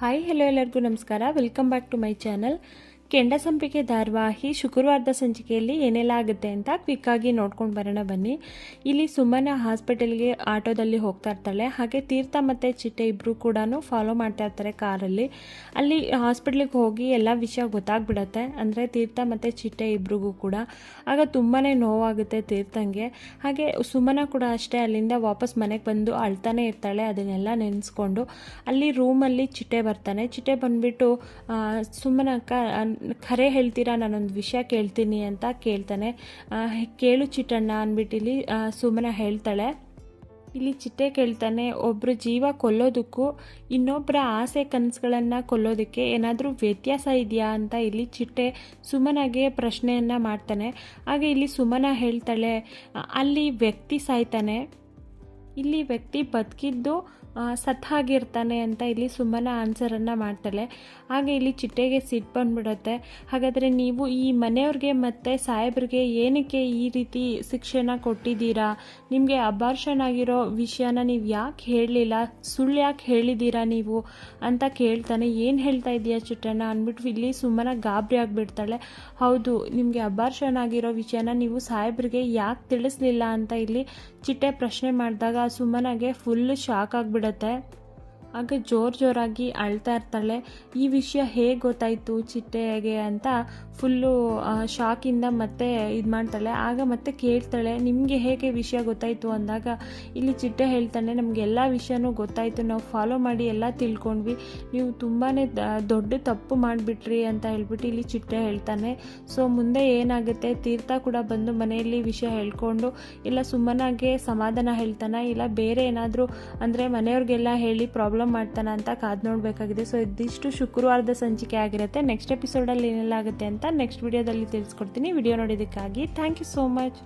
Hi hello ಎಲ್ಲರಿಗೂ ನಮಸ್ಕಾರ. Welcome back to my channel. Kendasampige ಧಾರಾವಾಹಿ ಶುಕ್ರವಾರದ ಸಂಚಿಕೆಯಲ್ಲಿ ಏನೆಲ್ಲ ಆಗುತ್ತೆ ಅಂತ ಕ್ವಿಕ್ಕಾಗಿ ನೋಡ್ಕೊಂಡು ಬರೋಣ ಬನ್ನಿ. ಇಲ್ಲಿ ಸುಮನ ಹಾಸ್ಪಿಟಲ್ಗೆ ಆಟೋದಲ್ಲಿ ಹೋಗ್ತಾ ಇರ್ತಾಳೆ. ಹಾಗೆ ತೀರ್ಥ ಮತ್ತು ಚಿಟ್ಟೆ ಇಬ್ಬರು ಕೂಡ ಫಾಲೋ ಮಾಡ್ತಾ ಇರ್ತಾರೆ ಕಾರಲ್ಲಿ. ಅಲ್ಲಿ ಹಾಸ್ಪಿಟ್ಲಿಗೆ ಹೋಗಿ ಎಲ್ಲ ವಿಷಯ ಗೊತ್ತಾಗ್ಬಿಡತ್ತೆ, ಅಂದರೆ ತೀರ್ಥ ಮತ್ತು ಚಿಟ್ಟೆ ಇಬ್ರಿಗೂ ಕೂಡ. ಆಗ ತುಂಬಾ ನೋವಾಗುತ್ತೆ ತೀರ್ಥಂಗೆ. ಹಾಗೆ ಸುಮನ ಕೂಡ ಅಷ್ಟೇ ಅಲ್ಲಿಂದ ವಾಪಸ್ ಮನೆಗೆ ಬಂದು ಅಳ್ತಾನೆ ಇರ್ತಾಳೆ. ಅದನ್ನೆಲ್ಲ ನೆನೆಸ್ಕೊಂಡು ಅಲ್ಲಿ ರೂಮಲ್ಲಿ ಚಿಟ್ಟೆ ಬರ್ತಾನೆ. ಚಿಟ್ಟೆ ಬಂದುಬಿಟ್ಟು ಸುಮನ ಖರೆ ಹೇಳ್ತೀರಾ, ನಾನೊಂದು ವಿಷಯ ಕೇಳ್ತೀನಿ ಅಂತ ಕೇಳ್ತಾನೆ. ಕೇಳು ಚಿಟ್ಟಣ್ಣ ಅಂದ್ಬಿಟ್ಟು ಇಲ್ಲಿ ಸುಮನ ಹೇಳ್ತಾಳೆ. ಇಲ್ಲಿ ಚಿಟ್ಟೆ ಕೇಳ್ತಾನೆ, ಒಬ್ಬರು ಜೀವ ಕೊಲ್ಲೋದಕ್ಕೂ ಇನ್ನೊಬ್ಬರ ಆಸೆ ಕನಸುಗಳನ್ನು ಕೊಲ್ಲೋದಕ್ಕೆ ಏನಾದರೂ ವ್ಯತ್ಯಾಸ ಇದೆಯಾ ಅಂತ ಇಲ್ಲಿ ಚಿಟ್ಟೆ ಸುಮನಗೆ ಪ್ರಶ್ನೆಯನ್ನು ಮಾಡ್ತಾನೆ. ಹಾಗೆ ಇಲ್ಲಿ ಸುಮನ ಹೇಳ್ತಾಳೆ, ಅಲ್ಲಿ ವ್ಯಕ್ತಿ ಸಾಯ್ತಾನೆ, ಇಲ್ಲಿ ವ್ಯಕ್ತಿ ಬದುಕಿದ್ದು ಸತ್ತಾಗಿರ್ತಾನೆ ಅಂತ ಇಲ್ಲಿ ಸುಮನ ಆನ್ಸರನ್ನು ಮಾಡ್ತಾಳೆ. ಹಾಗೆ ಇಲ್ಲಿ ಚಿಟ್ಟೆಗೆ ಸಿಟ್ಟು ಬಂದ್ಬಿಡುತ್ತೆ. ಹಾಗಾದರೆ ನೀವು ಈ ಮನೆಯವ್ರಿಗೆ ಮತ್ತು ಸಾಹೇಬ್ರಿಗೆ ಏನಕ್ಕೆ ಈ ರೀತಿ ಶಿಕ್ಷೆನ ಕೊಟ್ಟಿದ್ದೀರಾ? ನಿಮಗೆ ಅಬಾರ್ಷನ್ ಆಗಿರೋ ವಿಷಯನ ನೀವು ಯಾಕೆ ಹೇಳಲಿಲ್ಲ? ಸುಳ್ಳು ಯಾಕೆ ಹೇಳಿದ್ದೀರಾ ನೀವು ಅಂತ ಕೇಳ್ತಾನೆ. ಏನು ಹೇಳ್ತಾ ಇದೆಯಾ ಚಿಟ್ಟಣ್ಣ ಅಂದ್ಬಿಟ್ಟು ಇಲ್ಲಿ ಸುಮನ ಗಾಬರಿ ಆಗಿಬಿಡ್ತಾಳೆ. ಹೌದು, ನಿಮಗೆ ಅಬಾರ್ಷನ್ ಆಗಿರೋ ವಿಷಯನ ನೀವು ಸಾಹೇಬ್ರಿಗೆ ಯಾಕೆ ತಿಳಿಸ್ಲಿಲ್ಲ ಅಂತ ಇಲ್ಲಿ ಚಿಟ್ಟೆ ಪ್ರಶ್ನೆ ಮಾಡಿದಾಗ ಸುಮನಗೆ ಫುಲ್ ಶಾಕ್ ಆಗಿಬಿಡತ್ತೆ. ಆಗ ಜೋರಾಗಿ ಅಳ್ತಾ ಇರ್ತಾಳೆ. ಈ ವಿಷಯ ಹೇಗೆ ಗೊತ್ತಾಯಿತು ಚಿಟ್ಟೆಗೆ ಅಂತ ಫುಲ್ಲು ಶಾಕಿಂದ ಮತ್ತೆ ಇದು ಮಾಡ್ತಾಳೆ. ಆಗ ಮತ್ತೆ ಕೇಳ್ತಾಳೆ, ನಿಮಗೆ ಹೇಗೆ ವಿಷಯ ಗೊತ್ತಾಯಿತು ಅಂದಾಗ ಇಲ್ಲಿ ಚಿಟ್ಟೆ ಹೇಳ್ತಾನೆ, ನಮಗೆಲ್ಲ ವಿಷಯನೂ ಗೊತ್ತಾಯಿತು, ನಾವು ಫಾಲೋ ಮಾಡಿ ಎಲ್ಲ ತಿಳ್ಕೊಂಡ್ವಿ, ನೀವು ತುಂಬಾ ದೊಡ್ಡ ತಪ್ಪು ಮಾಡಿಬಿಟ್ರಿ ಅಂತ ಹೇಳ್ಬಿಟ್ಟು ಇಲ್ಲಿ ಚಿಟ್ಟೆ ಹೇಳ್ತಾನೆ. ಸೊ ಮುಂದೆ ಏನಾಗುತ್ತೆ, ತೀರ್ಥ ಕೂಡ ಬಂದು ಮನೆಯಲ್ಲಿ ವಿಷಯ ಹೇಳ್ಕೊಂಡು ಇಲ್ಲ ಸುಮ್ಮನಾಗೆ ಸಮಾಧಾನ ಹೇಳ್ತಾನೆ, ಇಲ್ಲ ಬೇರೆ ಏನಾದರೂ ಅಂದರೆ ಮನೆಯವ್ರಿಗೆಲ್ಲ ಹೇಳಿ ಪ್ರಾಬ್ಲಮ್ ಮಾಡ್ತಾನ ಅಂತ ಕಾದು ನೋಡಬೇಕಾಗಿದೆ. ಸೊ ಇದಿಷ್ಟು ಶುಕ್ರವಾರದ ಸಂಚಿಕೆ ಆಗಿರುತ್ತೆ. ನೆಕ್ಸ್ಟ್ ಎಪಿಸೋಡಲ್ಲಿ ಏನೆಲ್ಲ ಆಗುತ್ತೆ ಅಂತ ನೆಕ್ಸ್ಟ್ ವಿಡಿಯೋದಲ್ಲಿ ತಿಳಿಸ್ಕೊಡ್ತೀನಿ. ವಿಡಿಯೋ ನೋಡಿದ್ದಕ್ಕಾಗಿ ಥ್ಯಾಂಕ್ ಯು ಸೋ ಮಚ್.